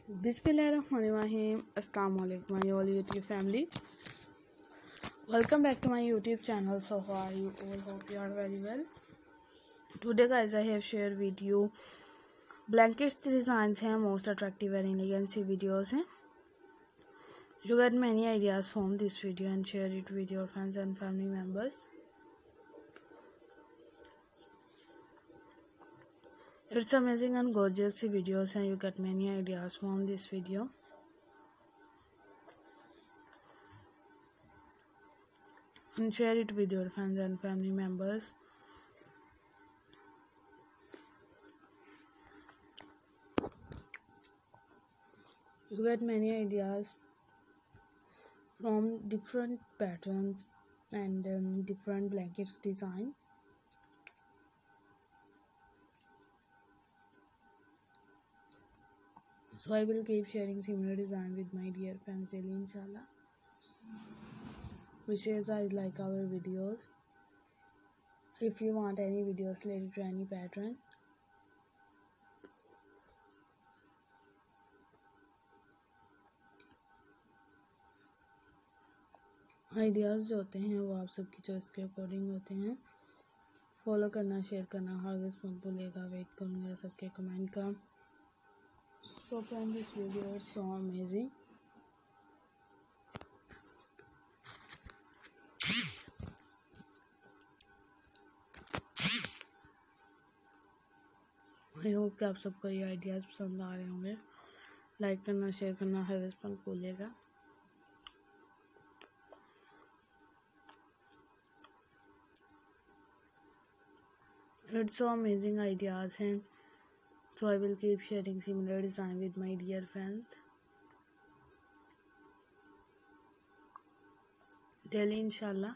Bismillahirrahmanirrahim. Assalamu alaikum my all YouTube family. Welcome back to my YouTube channel. So how are you all? Hope you are very well. Today guys I have shared with you blankets designs हैं most attractive and elegant see videos हैं. You get many ideas from this video and share it with your friends and family members. It's amazing and gorgeous videos and you get many ideas from this video. And share it with your friends and family members. You get many ideas from different patterns and different blankets design. So I will keep sharing similar design with my dear friends daily inshallah. Wishes I like our videos. If you want any videos related to any pattern, ideas जो होते हैं वो आप सबकी choice के according होते हैं. Follow करना, शेयर करना हरगिज़ मत भूलिएगा. वेट करूँगा सबके कमेंट का. So friends, this video is so amazing. I hope कि आप सबको ये आइडियाज़ पसंद आ रहे होंगे. लाइक करना, शेयर करना हरगिज़ मत भूलिएगा. It's so amazing ideas हैं. So I will keep sharing similar design with my dear friends daily inshallah.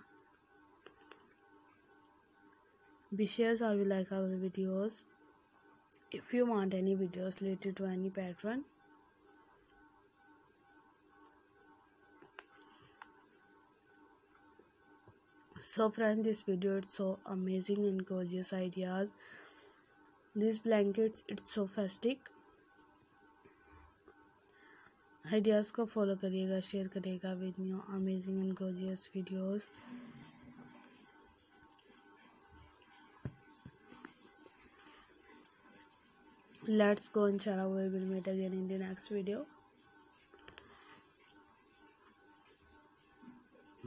Be shares or you like our videos. If you want any videos related to any pattern, so friends, this video is so amazing and gorgeous ideas. These blankets, it's so festive. Ideas को follow करिएगा, share करिएगा with new amazing and gorgeous videos. Let's go inshallah. We will meet again in the next video.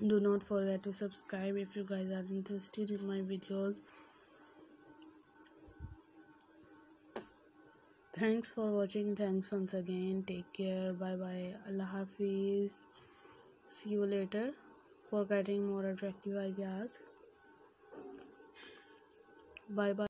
Do not forget to subscribe if you guys are interested in my videos. Thanks for watching. Thanks once again. Take care. Bye bye. Allah Hafiz. See you later for getting more attractive ideas. Bye bye.